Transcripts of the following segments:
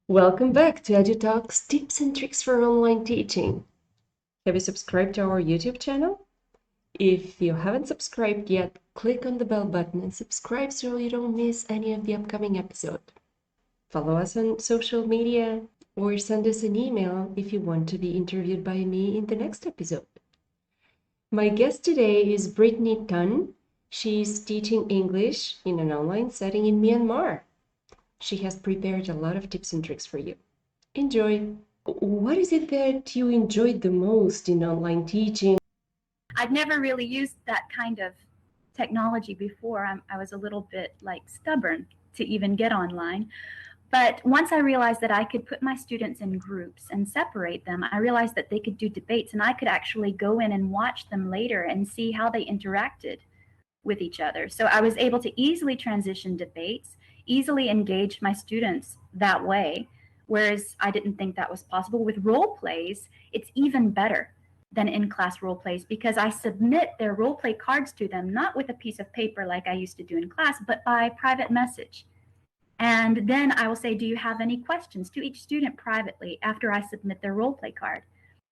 Welcome back to EduTalks Tips and Tricks for Online Teaching. Have you subscribed to our YouTube channel? If you haven't subscribed yet, click on the bell button and subscribe so you don't miss any of the upcoming episode. Follow us on social media or send us an email if you want to be interviewed by me in the next episode. My guest today is Brittany Tan. She's teaching English in an online setting in Myanmar. She has prepared a lot of tips and tricks for you. Enjoy! What is it that you enjoyed the most in online teaching? I'd never really used that kind of technology before. I was a little bit stubborn to even get online. But once I realized that I could put my students in groups and separate them, I realized that they could do debates and I could actually go in and watch them later and see how they interacted with each other. So I was able to easily transition debates, easily engage my students that way, whereas I didn't think that was possible. With role plays, it's even better than in-class role plays because I submit their role play cards to them, not with a piece of paper like I used to do in class, but by private message. And then I will say, do you have any questions to each student privately after I submit their role play card?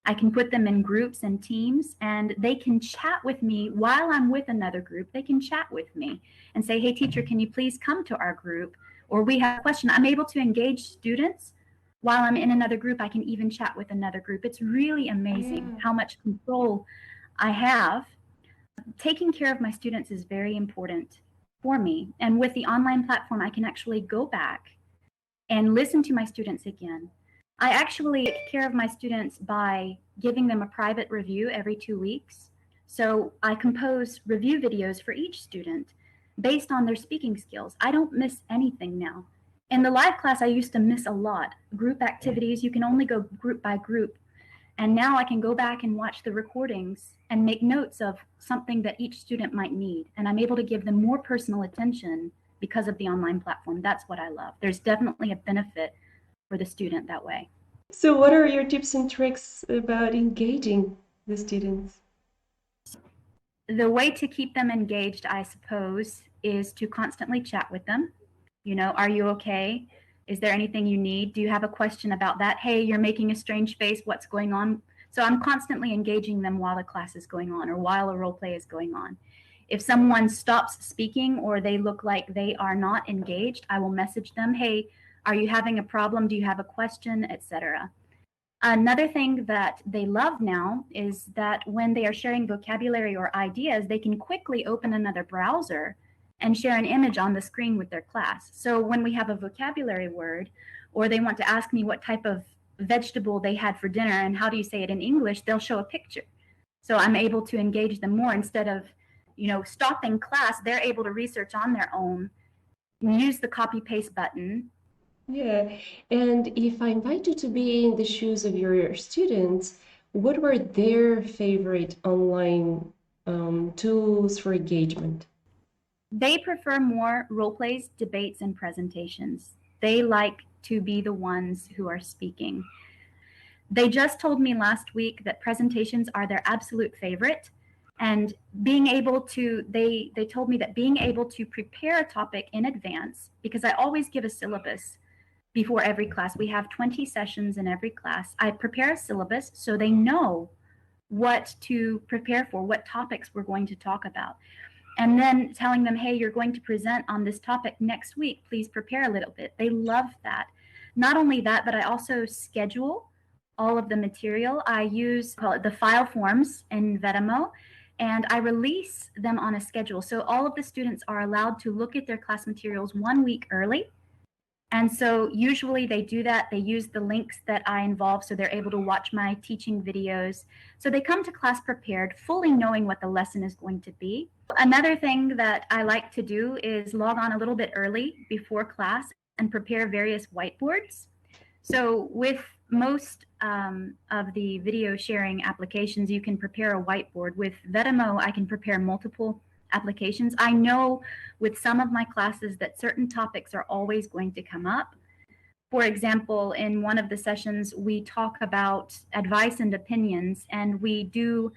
I can put them in groups and teams and they can chat with me while I'm with another group. They can chat with me and say, hey, teacher, can you please come to our group? Or we have a question. I'm able to engage students while I'm in another group. I can even chat with another group. It's really amazing how much control I have. Taking care of my students is very important for me. And with the online platform, I can actually go back and listen to my students again. I actually take care of my students by giving them a private review every 2 weeks. So I compose review videos for each student based on their speaking skills. I don't miss anything now. In the live class, I used to miss a lot. Group activities, you can only go group by group. And now I can go back and watch the recordings and make notes of something that each student might need. And I'm able to give them more personal attention because of the online platform. That's what I love. There's definitely a benefit for the student that way. So what are your tips and tricks about engaging the students? The way to keep them engaged, I suppose, is to constantly chat with them. You know, are you okay? Is there anything you need? Do you have a question about that? Hey, you're making a strange face. What's going on? So I'm constantly engaging them while the class is going on or while a role play is going on. If someone stops speaking or they look like they are not engaged, I will message them, hey, are you having a problem? Do you have a question, etc. Another thing that they love now is that when they are sharing vocabulary or ideas, they can quickly open another browser and share an image on the screen with their class. So when we have a vocabulary word, or they want to ask me what type of vegetable they had for dinner and how do you say it in English, they'll show a picture. So I'm able to engage them more instead of, stopping class. They're able to research on their own, use the copy paste button. Yeah, and if I invite you to be in the shoes of your students, what were their favorite online tools for engagement? They prefer more role plays, debates, and presentations. They like to be the ones who are speaking. They just told me last week that presentations are their absolute favorite. And being able to, they told me that being able to prepare a topic in advance, because I always give a syllabus before every class. We have 20 sessions in every class. I prepare a syllabus so they know what to prepare for, what topics we're going to talk about. And then telling them, hey, you're going to present on this topic next week. Please prepare a little bit. They love that. Not only that, but I also schedule all of the material. I use the file forms in Vetamo, and I release them on a schedule. So all of the students are allowed to look at their class materials 1 week early. And so usually they do that. They use the links that I involve so they're able to watch my teaching videos. So they come to class prepared, fully knowing what the lesson is going to be. Another thing that I like to do is log on a little bit early before class and prepare various whiteboards. So with most of the video sharing applications, you can prepare a whiteboard. With Vetamo, I can prepare multiple applications. I know with some of my classes that certain topics are always going to come up. For example, in one of the sessions, we talk about advice and opinions, and we do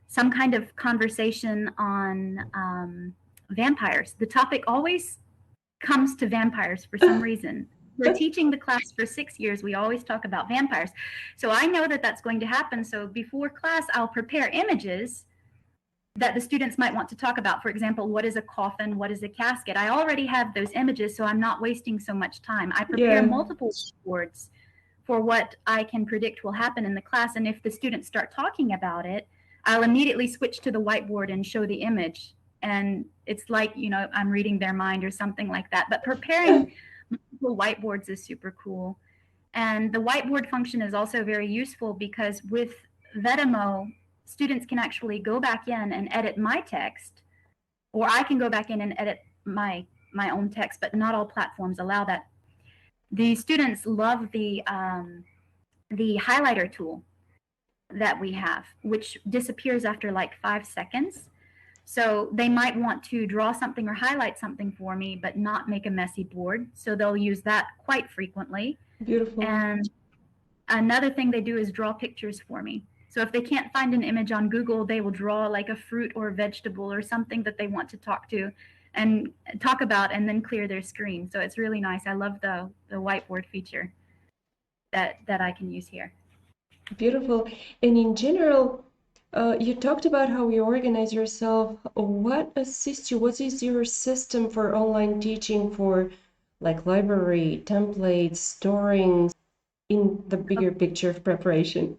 some kind of conversation on vampires. The topic always comes to vampires for some reason. we're teaching the class for 6 years, we always talk about vampires. So I know that that's going to happen. So before class, I'll prepare images that the students might want to talk about. For example, what is a coffin? What is a casket? I already have those images, so I'm not wasting so much time. I prepare multiple boards for what I can predict will happen in the class. And if the students start talking about it, I'll immediately switch to the whiteboard and show the image. And it's like, I'm reading their mind or something like that. But preparing multiple whiteboards is super cool. And the whiteboard function is also very useful because with Vetimo, students can actually go back in and edit my text, or I can go back in and edit my own text, but not all platforms allow that. The students love the highlighter tool that we have, which disappears after like 5 seconds. So they might want to draw something or highlight something for me, but not make a messy board. So they'll use that quite frequently. Beautiful. And another thing they do is draw pictures for me. So if they can't find an image on Google, they will draw like a fruit or a vegetable or something that they want to talk about and then clear their screen. So it's really nice. I love the whiteboard feature that I can use here. Beautiful. And in general, you talked about how you organize yourself. What assists you? What is your system for online teaching for like library, templates, storing in the bigger picture of preparation?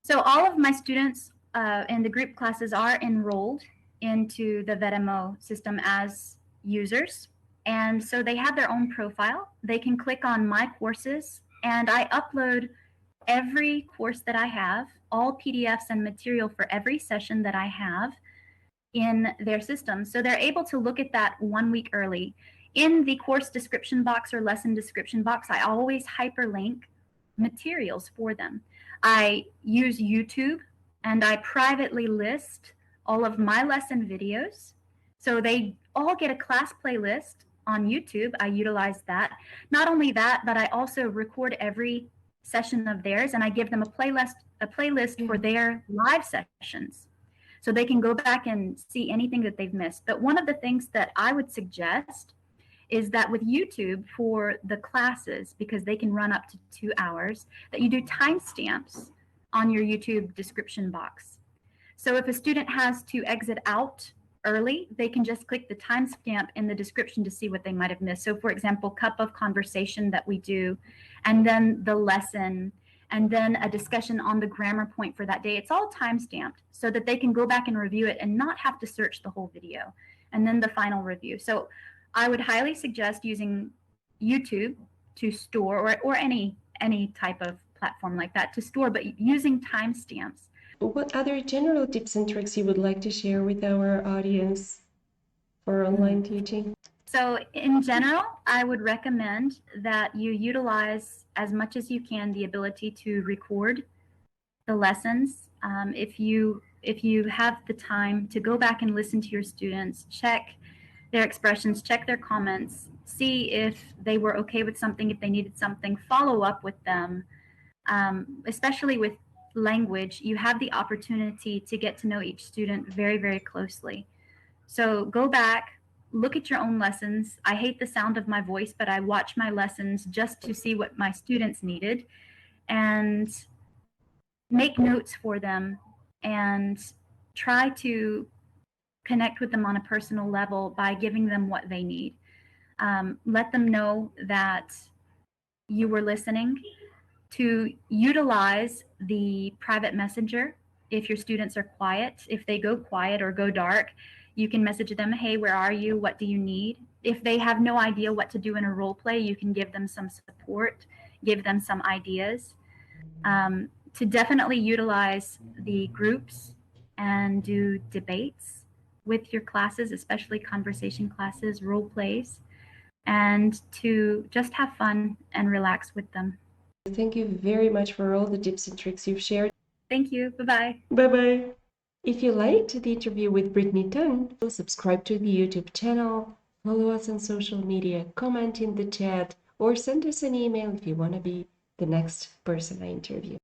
So all of my students in the group classes are enrolled into the Vetimo system as users. And so they have their own profile. They can click on my courses, and I upload every course that I have, all PDFs and material for every session that I have in their system. So they're able to look at that 1 week early. In the course description box or lesson description box, I always hyperlink materials for them. I use YouTube, and I privately list all of my lesson videos. So they all get a class playlist on YouTube. I utilize that. Not only that, but I also record every session of theirs, and I give them a playlist for their live sessions. So they can go back and see anything that they've missed. But one of the things that I would suggest is that with YouTube for the classes, because they can run up to 2 hours, that you do timestamps on your YouTube description box. So if a student has to exit out early, they can just click the timestamp in the description to see what they might have missed. So for example, cup of conversation that we do, and then the lesson, and then a discussion on the grammar point for that day. It's all timestamped so that they can go back and review it and not have to search the whole video, and then the final review. So I would highly suggest using YouTube to store, or any type of platform like that to store, but using timestamps. What other general tips and tricks you would like to share with our audience for online teaching? So in general, I would recommend that you utilize as much as you can the ability to record the lessons. If you have the time to go back and listen to your students, check their expressions, check their comments, see if they were okay with something, if they needed something, follow up with them. Especially with language, you have the opportunity to get to know each student very, very closely. So go back, look at your own lessons. I hate the sound of my voice, but I watch my lessons just to see what my students needed, and make notes for them and try to connect with them on a personal level by giving them what they need. Let them know that you were listening. To utilize the private messenger if your students are quiet. If they go quiet or go dark, you can message them, hey, where are you? What do you need? If they have no idea what to do in a role play, you can give them some support, give them some ideas. To definitely utilize the groups and do debates with your classes, especially conversation classes, role plays, and to just have fun and relax with them. Thank you very much for all the tips and tricks you've shared. Thank you. Bye-bye. Bye-bye. If you liked the interview with Brittany Tung, subscribe to the YouTube channel, follow us on social media, comment in the chat, or send us an email if you want to be the next person I interview.